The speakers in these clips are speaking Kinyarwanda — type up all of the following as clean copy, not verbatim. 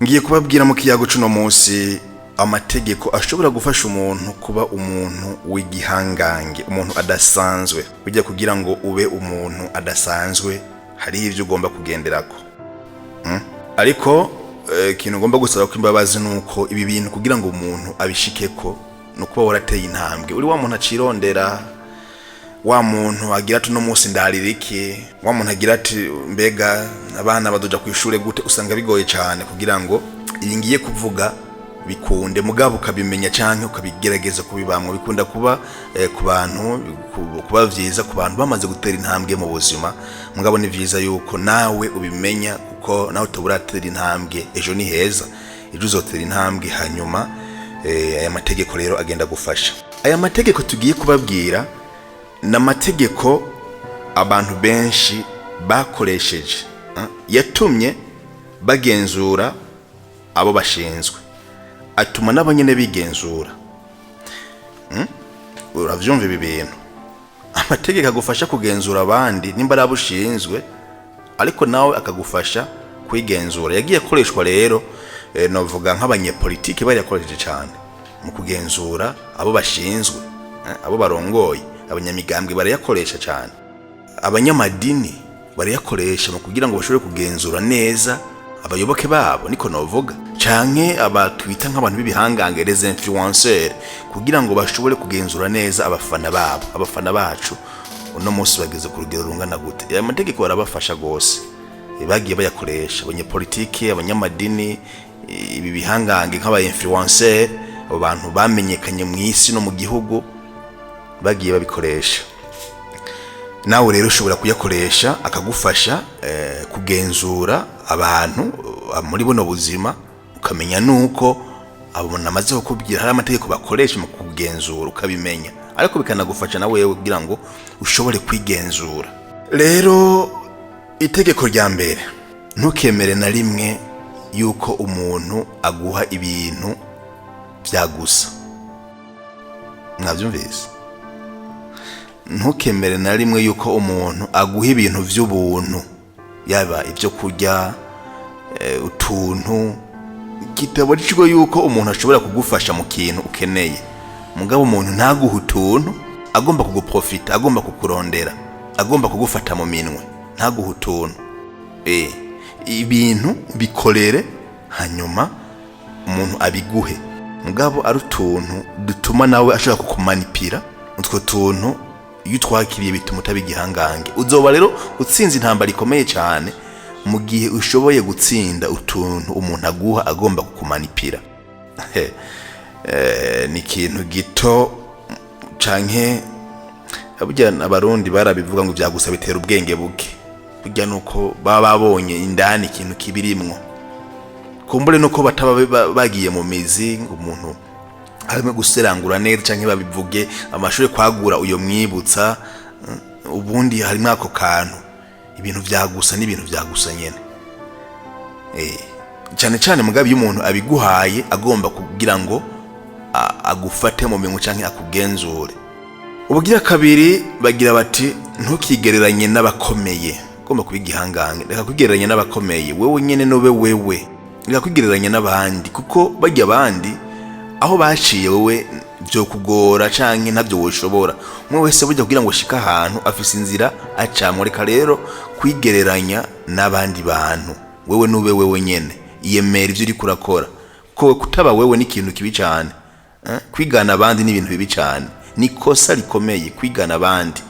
Ngiye kubabwira mu kiyago cuno munsi amategeko ashobora gufasha umuntu kuba umuntu w'igihangange, umuntu adasanzwe. Ujya kugira ngo ube umuntu adasanzwe hari ivyo ugomba kugenderako. Ariko ikintu ugomba gusaba ko imbabazi nuko ibi bintu kugira ngo umuntu abishikeko no kuba warateye intambwe. Uri wa muntu acirondera, wa muntu agira ati no munsi ndaririki, wa muntu agira ati mbega abana badoja kwishure gute, usanga bigoye cyane kugira ngo iyi ngiye kuvuga bikunde, mugabo ukabimenya canke ukabigerageza kubibamwe. Bikunda kuba ku bantu, kuba vyiza ku bantu bamaze gutera intambwe mu buzima, mugabo ni vyiza yuko nawe ubimenya, kuko nawe utoburatera intambwe ejo ni heza, ejo uzotera intambwe. Hanyuma aya mategeko rero agenda gufasha. Aya mategeko tugiye kubabwira n'amategeko abantu benshi bakoresheje, yatumye bagenzura abo bashinzwe, atuma n'abanyene bigenzura. Uravyumva ibi bintu? Amategeko agufasha kugenzura abandi nimba arabushinzwe, ariko nawe akagufasha kwigenzura. Yagiye akoreshwa rero novuga nk'abanyepolitike bari yakoresheje cyane mu kugenzura abo bashinzwe, abo barongoye. Abanyamigambwe barayakoresha cyane, abanyamadini barayakoresha mu kugira ngo bashobore kugenzura neza abayoboke babo, niko novuga, canke abatwita nk'abantu b'ibihangange, les influenceurs, kugira ngo bashobore kugenzura neza abafana babo. Abafana bacu uno munsi bageze ku rugero rungana gute? Aya mategeko barabafasha gose, bagiye bayakoresha abanyepolitike, abanyamadini, ibi bihangange nk'aba influenceurs, abo bantu bamenyekanye mu isi no mu gihugu bagiye babikoresha. Nawe rero ushobora kuyakoresha akagufasha kugenzura abantu muri buno buzima, ukamenya nuko abo namaze kukubwira hari amategeko bakoresha mu kugenzura, ukabimenya, ariko bikanagufasha nawe kugira ngo ushobore kwigenzura. Rero itegeko rya mbere, ntukemere na rimwe yuko umuntu aguha ibintu byagusa. Mwavyumvise? Ntukemere na rimwe yuko umuntu aguha ibintu vy'ubuntu, yaba ibyo kurya, utuntu. Kitabujijwe yuko umuntu ashobora kugufasha mu kintu ukeneye, mugabo umuntu ntaguha utuntu, agomba kuguprofita, agomba kukurondera, agomba kugufata mu minwe, ntaguha utuntu. Ibintu bikorere hanyuma umuntu abiguhe, mugabo ari utuntu dutuma nawe ashobora kukumanipira. Utwo tuntu iyo twakiriye bituma utabigihangange. Uzoba rero utsinze intambara ikomeye cyane mu gihe ushoboye gutsinda utuntu umuntu aguha agomba kukumanipira. Ni ikintu gito canke abujya abarundi barabivuga ngo byagusa bitera ubwenge buke. Burya nuko baba babonye indani ikintu kibirimwo, kumbure nuko bataba bagiye mu mizi ngo umuntu arimo guserangura neza canke babivuge amashuri kwagura uyo mwibutsa. Ubundi harimo ako kantu, ibintu vyagusa n'ibintu vyagusa nyene. Cyane cyane mugabe iyo umuntu abiguhaye agomba kugira ngo agufate mu minwe canke akugenzure. Ubugira kabiri bagira bati ntukigereranye n'abakomeye, ugomba kubigihangange. Reka kwigereranya n'abakomeye, wewe nyene nobe wewe. Reka kwigereranya n'abandi, kuko bajya abandi aho baciye wewe byo kugora canke ntabyo woshobora. Umwe wese bujya kugira ngo shika ahantu afise inzira acamwe. Reka rero kwigereranya n'abandi bantu, wewe nube wewe nyene, iyemera ivyo uri kurakora, ko kutaba wewe ni ikintu kibi cyane. Kwigana abandi ni ibintu bibi cyane, ni kosa rikomeye kwigana abandi.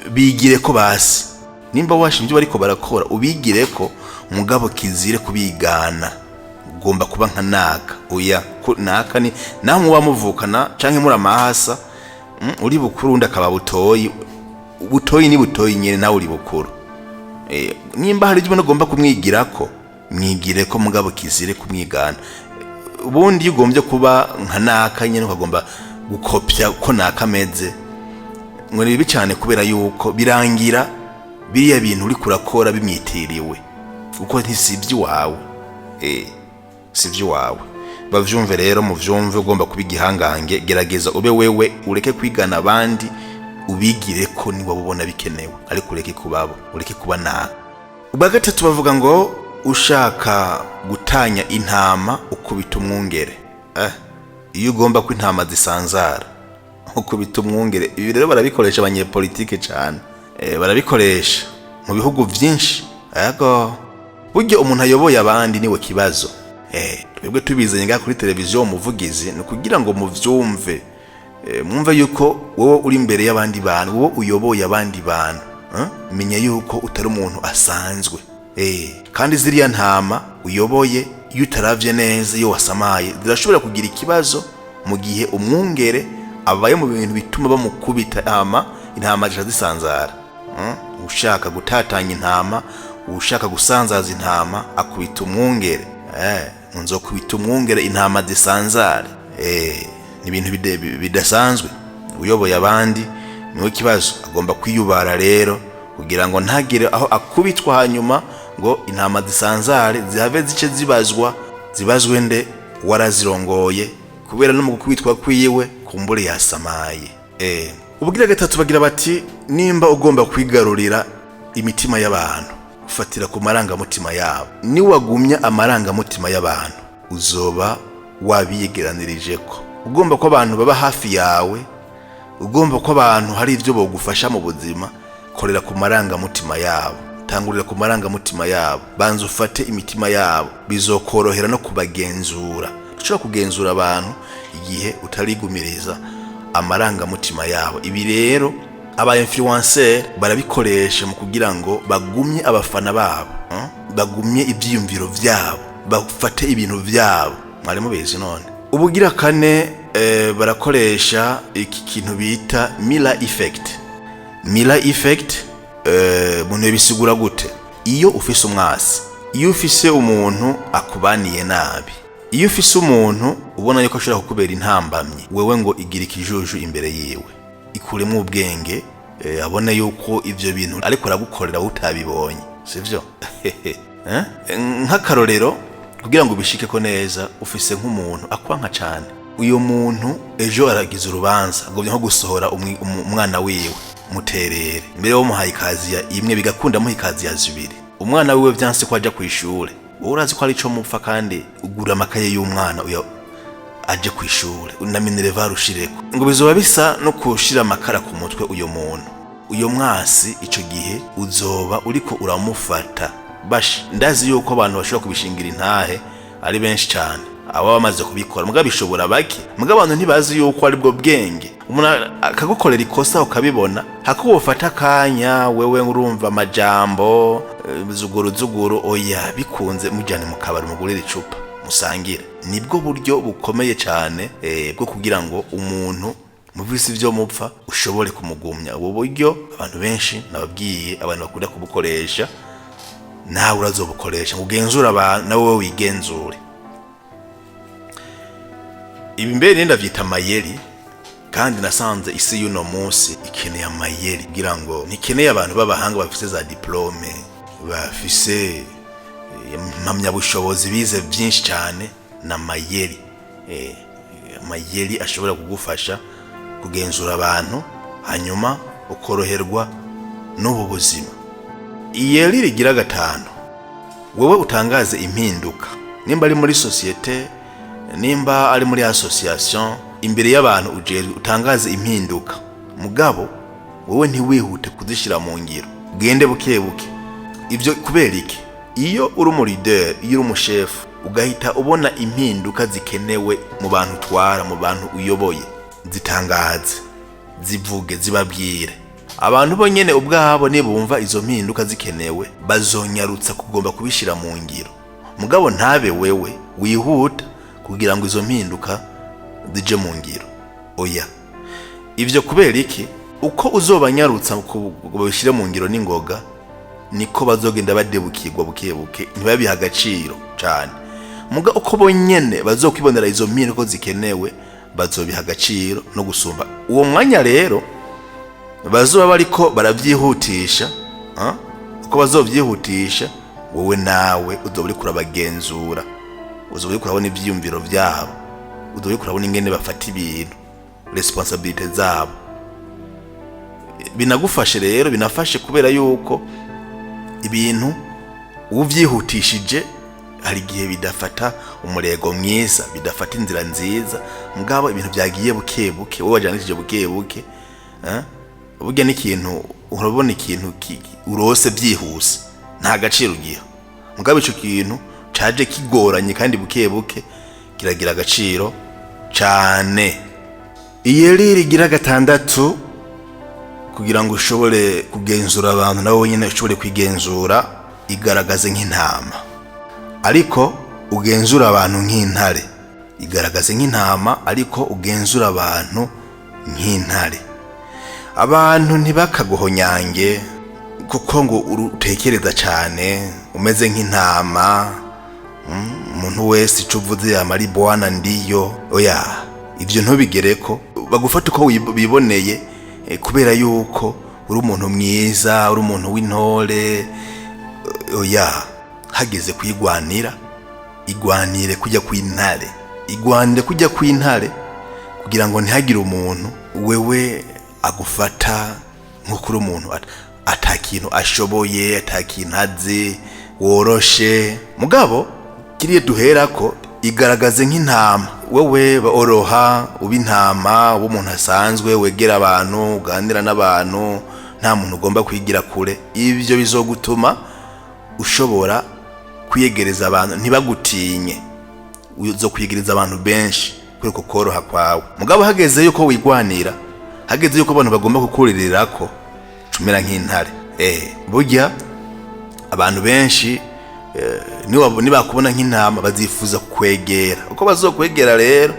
Bigire ko basi, nimba washimye ibyo bariko barakora ubigire ko, mugabo kizire kubigana. Ugomba kuba nka naka. Oya, naka ni namwe bamuvukana canke muri amahasa, uri bukuru undi akaba butoyi. Butoyi ni butoyi nyene, nawe uri bukuru. Nimba hari ibyo ugomba kumwigirako, mwigire ko, mugabo kizire kumwigana. Ubundi ugombye kuba nka naka nyene, ukagomba gukopya ko naka ameze. Mwere bibi cyane kubera yuko birangira biriya bintu uri kurakora bimwitiriwe, uko ntisivye wawe. Sivyo wawe. Bavyumve rero, muvyumve, ugomba kubigihangange. Gerageza ube wewe, ureke kwigana abandi, ubigire ko ni wabona bikenewe, ariko ureke kubabo, ureke kuba na. Ubwa gatatu bavuga ngo ushaka gutanya intama ukubita umwungere. Iyo ugomba ko intama zisanzara ukubita umwungere. Ibi rero barabikoresha abanyepolitike cyane, barabikoresha mu bihugu byinshi. Yego buryo umuntu ayoboye abandi niwe kibazo. Twebwe tubizanye ngaha kuri televiziyo umuvugizi ni kugira ngo muvyumve, mwumve yuko wowe uri imbere y'abandi bantu, wowe uyoboye abandi bantu, menya yuko utari umuntu asanzwe. Kandi ziriya ntama uyoboye iyo utaravye neza, iyo wasamaye zirashobora kugira ikibazo mu gihe umwungere abaye mu bintu bituma bamukubita intama zisanzara. Ushaka gutatanya intama, ushaka gusanzaza intama akubita umwungere. Nzokubita umwungere intama zisanzare. Ni ibintu bidasanzwe. Uyoboye abandi niwe kibazo, agomba kwiyubara rero kugira ngo ntagire aho akubitwa hanyuma ngo intama zisanzare zihave zice zibazwe nde warazirongoye, kubera no mu gukubitwa kwiwe kumbure yasamaye. Ubugira gatatu bagira bati nimba ugomba kwigarurira imitima y'abantu ufatira ku marangamutima yabo. Ni wagumya amarangamutima y'abantu uzoba wabiyegeranirije ko. Ugomba ko abantu baba hafi yawe, ugomba ko abantu hari ibyo bogufasha mu buzima, korera ku marangamutima yabo, tangurira ku marangamutima yabo, banza ufate imitima yabo, bizokorohera no kubagenzura. Ushobora kugenzura abantu igihe utarigumiriza amarangamutima yabo. Ibi rero aba influencer barabikoresha mu kugira ngo bagumye abafana babo, bagumye ibyiyumviro byabo, bafate ibintu byabo. Mwari mubizi none. Ubugira kane barakoresha iki kintu bita mirror effect. Mirror effect muntu bisigura gute? Iyo ufise umwasi, iyo ufise umuntu akubaniye nabi, iyo ufise umuntu ubona yuko ashobora kukubera intambamye, wewe ngo igira ikijuju imbere yiwe, ikuremo ubwenge, abone yuko ivyo bintu ariko aragukorera utabibonye, sivyo? Nk'akarorero kugira ngo bishike ko neza, ufise nk'umuntu akwanka cyane. Uyo muntu ejo aragize urubanza ngo nko gusohora umwana wiwe muterere, mbere wo muhaye ikazi ya imwe bigakunda muha ikazi ya zibiri. Umwana wiwe byanse ko aja ku ishuri, urazi ko ari cyo mupfa, kandi ugura amakaye y'umwana uyo aje ku ishuri na minerva rushireko, ngo bizoba bisa no kushira amakara ku mutwe uyo muntu. Uyo mwasi ico gihe uzoba uriko uramufata bashi. Ndazi yuko abantu bashobora kubishingira intahe ari benshi cyane, aba bamaze kubikora, muga bishobora bake, muga abantu ntibazi yuko ari bwo bwenge. Umuntu akagukorera ikosa ukabibona, hakubufata kanya wewe urumva amajambo zuguru oya, bikunze mujyane mu kabari mugurira icupa musangire. Nibwo buryo bukomeye cyane bwo kugira ngo umuntu muvisi ivyo mupfa ushobore kumugumya. Ubu buryo abantu benshi nababwiye abantu bakunda kubukoresha, nawe urazobukoresha ugenzura abantu, nawe wigenzure. Ibi mbere ndavyita mayeri, kandi nasanze isi y'uno munsi ikeneye amayeri, kugira ngo nikeneye abantu b'abahanga bafise za diplome, bafise impamyabushobozi, bize byinshi cyane na mayeri. Mayeri ashobora kugufasha kugenzura abantu hanyuma ukoroherwa n'ubu buzima. Iyeri rigira gatanu, wewe utangaze impinduka, nimba ari muri societe, nimba ari muri association, imbere y'abantu ujeri utangaze impinduka. Mugabo wewe ntiwihute kuzishira mu ngiro, gende buke buke. Ivyo kubera iki? Iyo uri mu leader, iyo uri mu chef, ugahita ubona impinduka zikenewe mu bantu twara, mu bantu uyoboye, zitangaze, zivuge, zibabwire. Abantu bonyene ubwabo nibumva izo mpinduka zikenewe, bazonyarutsa kugomba kubishira mu ngiro. Mugabo ntabe wewe wihuta kugira ngo izo mpinduka zije mu ngiro. Oya, ivyo kubera iki? Uko uzobanyarutsa kubishira mu ngiro n'ingoga, niko bazogenda badebukirwa bukebuke, ntibabiha agaciro cyane. Muga uko bonyene bazokwibonera izo mpinduka zikenewe, bazobiha agaciro no gusumba. Uwo mwanya rero bazoba bariko baravyihutisha, uko bazovyihutisha, wowe nawe uzoba uri kurabagenzura, uzoba uri kurabona ivyiyumviro vyabo, uzoba uri kurabona ingene bafata ibintu, responsibility zabo. Binagufashe rero, binafashe kubera yuko ibintu uvyihutishije hari igihe bidafata umurego mwiza, bidafata inzira nziza. Mugabo ibintu byagiye buke buke, wowe wajanishije buke buke, burya n'ikintu urabona ikintu urose byihuse nta gaciro ugiye. Mugabo ico kintu caje kigoranye kandi buke buke kiragira agaciro cyane. Iyeri rigira gatandatu, kugira ngo ushobore kugenzura abantu nawe nyine ushobore kwigenzura, igaragaze nk'intama, ariko ugenzura abantu nk'intare. Igaragaze nk'intama ariko ugenzura abantu nk'intare. Abantu ntibakaguhonyange kuko ngo utekereza cyane, umeze nk'intama. Umuntu wese ico uvuze yamari bwana ndiyo. Oya, ivyo ntubigereko, bagufata uko biboneye, kubera yuko uri umuntu mwiza, uri umuntu w'intore. Oya, hageze kwigwanira, igwanire kujya kw'intare. Igwanire kujya kw'intare kugira ngo ntihagire umuntu wewe agufata nk'ukuri umuntu atakintu ashoboye, atakintu azi, woroshe. Mugabo kiriye duherako, igaragaze nk'intama. Wewe oroha, uba intama, uba umuntu asanzwe, wegera abantu, uganira n'abantu, nta muntu ugomba kwigira kure. Ivyo bizogutuma ushobora kwiyegereza abantu ntibagutinye, uzo kwiyegereza abantu benshi kuri ko koroha kwawe. Mugabo hageze yuko wigwanira, hageze yuko abantu bagomba kukuririrako, cumera nk'intare. Burya abantu benshi nibakubona nk'intama bazifuza kwegera. Uko bazokwegera rero,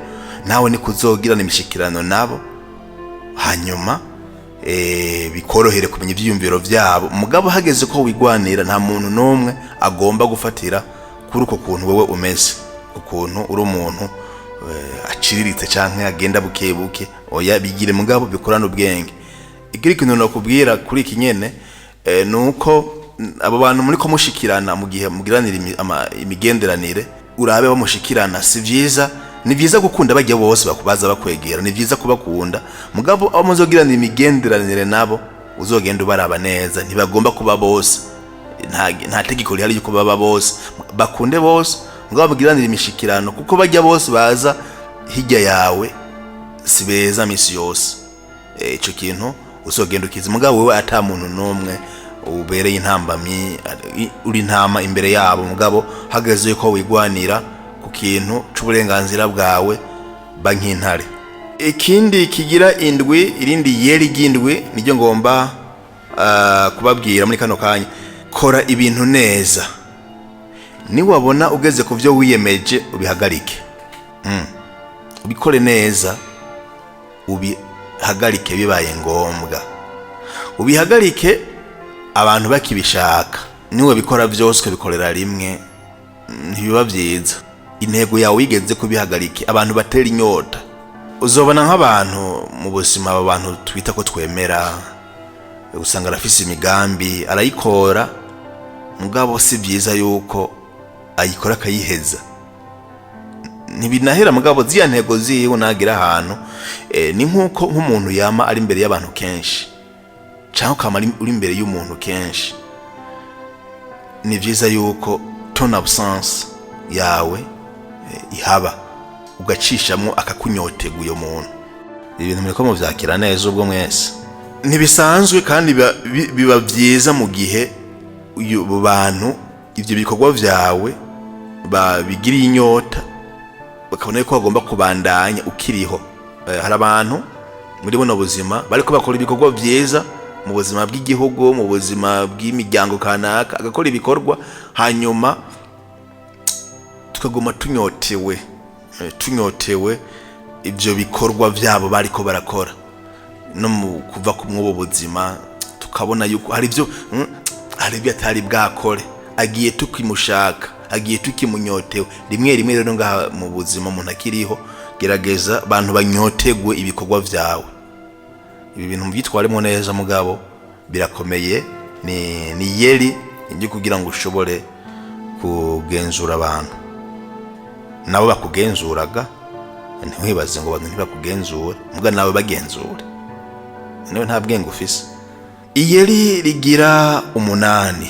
nawe ni kuzogirana imishikirano nabo, hanyuma bikorohere kumenya ivyiyumviro vyabo. Mugabo hageze ko wigwanira, nta muntu n'umwe agomba gufatira kuri uko kuntu wewe umeze, ukuntu uri umuntu aciriritse canke agenda buke buke. Oya, bigire mugabo bikorana ubwenge. Igira ikintu nakubwira kuri iki nyene, nuko abo bantu muri ko mushikirana mu gihe mugiranira imigenderanire, urabe bamushikirana. Si vyiza, ni vyiza gukunda bajye bose bakubaza bakwegera, ni vyiza kubakunda. Mugabo abo muzogiranira imigenderanire nabo uzogenda ubaraba neza, ntibagomba kuba bose. Nta tegeko rihari yuko baba bose, bakunde bose. Mugabo mugiranira imishikirano, kuko bajya bose baza hirya yawe si beza misi yose. Ico kintu uzogenda ukiza. Mugabo wewe ata muntu n'umwe ubereye intambamyi, uri intama imbere yabo. Mugabo hageze ko wigwanira ku kintu c'uburenganzira bwawe, ba nk'intare. Ikindi kigira indwi, irindi yeri ry'indwi niryo ngomba kubabwira muri kano kanya. Kora ibintu neza. Niwabona ugeze ku vyo wiyemeje, ubihagarike. Ubikore neza, ubihagarike bibaye ngombwa. Ubihagarike abantu bakibishaka. Niwe bikora vyose ukabikorera rimwe, ntibiba vyiza. Intego yawe wigeze kubihagarike, abantu batera inyota. Uzobona nk'abantu mu buzima, abantu twita ko twemera, usanga arafise imigambi arayikora, mugabo si vyiza yuko ayikora akayiheza. Ntibinahera mugabo ziya ntego ziwe nagira ahantu. Ni nkuko nk'umuntu yama ari imbere y'abantu kenshi, cyangwa kama uri imbere y'umuntu kenshi. Ni vyiza yuko ton absence yawe ihaba, ugacishamo akakunyotega uyo muntu. Ibintu muriko muvyakira neza ubwo mwese. Ntibisanzwe kandi biba vyiza mu gihe uyu bantu ivyo bikorwa vyawe babigiriye inyota, bakabona ko bagomba kubandanya ukiriho. Hari abantu muri buno buzima bariko bakora ibikorwa vyiza mu buzima bw'igihugu, mu buzima bw'imiryango kanaka, agakora ibikorwa, hanyuma tukagoma tunyotewe ivyo bikorwa vyabo bariko barakora. No mu kuva ku mwobo buzima tukabona yuko hari ivyo atari bwakore, agiye tukimushaka, agiye tukimunyotewe. Rimwe rero ngaha mu buzima umuntu akiriho, gerageza abantu banyotegwe ibikorwa vyawe. Ibi bintu byitwaremo neza mugabo birakomeye. Ni yeri ngi kugira ngo ushobore kugenzura abantu, nabo bakugenzuraga. Ntiwibaze ngo abantu ntibakugenzure, muga nawe bagenzure. Niwe nta bwenge ufise. Iyeri rigira 8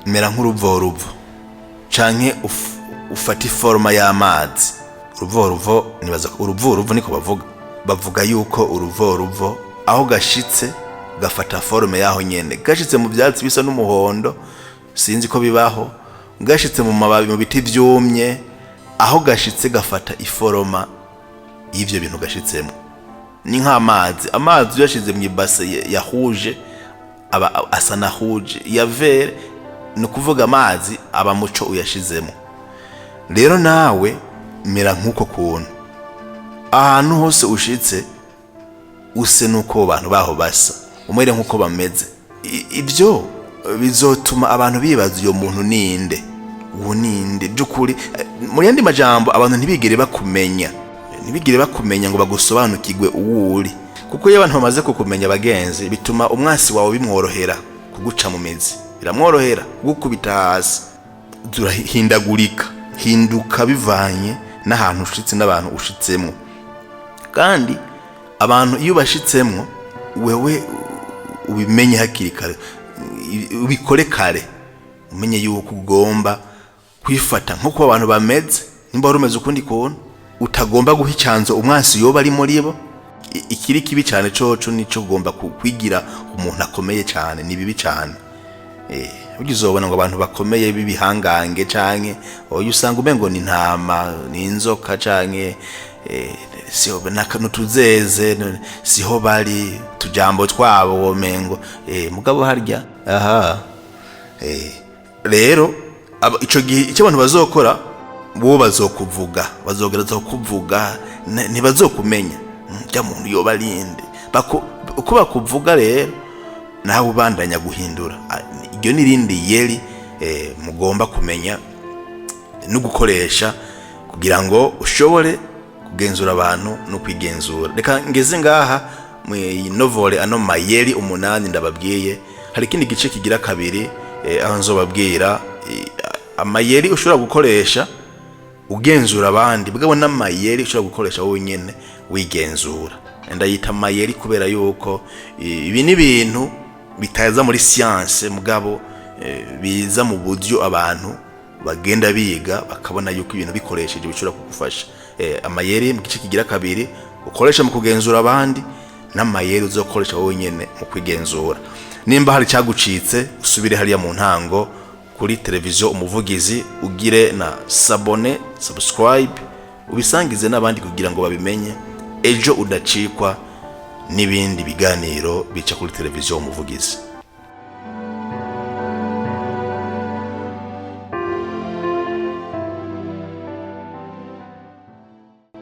mera nk'uruvoruvo canke ufata iforoma y'amazi. Uruvoruvo nibaza ko uruvoruvo niko bavuga yuko uruvoruvo aho gashitse gafata forme yaho nyene, gashitse mu byatsi bisa n'umuhondo sinzi ko bibaho, gashitse mu mababi mu biti vyumye, aho gashitse gafata iforoma y'ivyo bintu gashitsemo. Ni nk'amazi yashize mu ibase yahuje aba asa na huje ya vere, ni kuvuga amazi aba muco uyashizemo. Rero nawe mera nk'uko kuntu ahantu hose ushitse use nuko abantu baho basa, umwere nk'uko bameze. Ibyo bizotuma abantu bibaza uyo muntu ninde, uwo ninde by'ukuri. Muri yandi majambo abantu ntibigire bakumenya ngo bagusobanukirwe uwuri, kuko iyo abantu bamaze kukumenya bagenzi bituma umwasi wawe bimworohera kuguca mu mizi, biramworohera gukubita hasi. Hinduka bivanye n'ahantu ushitse n'abantu ushitsemo. Kandi abantu iyo bashitsemo wewe ubimenye hakiri kare, ubikore kare, umenye yuko ugomba kwifata nk'uko abantu bameze. Nimba rumeze ukundi kuntu utagomba guha icyanzo umwasi yoba ari muri bo, ikiri kibi cyane coco nico ugomba kwigira umuntu akomeye cyane, ni bibi cyane. Ugizobona ngo abantu bakomeye bibihangange canke oyo usanga umengo ni ntama ni inzoka canke siho n'utuzeze siho bari tujambo twabo womengo mugabo harya rero ico gihe icyo abantu bazokora bo bazogereza kuvuga ntibazokumenya cya muntu yoba linde uko bakuvuga. Rero nawe ubandanya guhindura iryo nirindi yeri mugomba kumenya no gukoresha kugira ngo ushobore kugenzura abantu no kwigenzura. Reka ngeze ngaha mu novole ano mayeri 8 ndababwiye. Hari ikindi gice kigira kabiri aho nzobabwira amayeri ushobora gukoresha ugenzura abandi, bwabo n'amayeri ushobora gukoresha wowe nyene wigenzura. Ndayita amayeri kubera yuko ibi ni ibintu bitaza muri science mugabo biza mu buryo abantu bagenda biga bakabona yuko ibintu bikoresheje bishobora kugufasha. Amayeri mu gice kigira kabiri ukoresha mu kugenzura abandi, n'amayeri uzokoresha wowe nyene mu kwigenzura. Nimba hari cyagucitse usubire hariya mu ntango kuri televiziyo Umuvugizi, ugire na subscribe ubisangize n'abandi kugira ngo babimenye, ejo udacikwa n'ibindi biganiro bica kuri televiziyo Umuvugizi.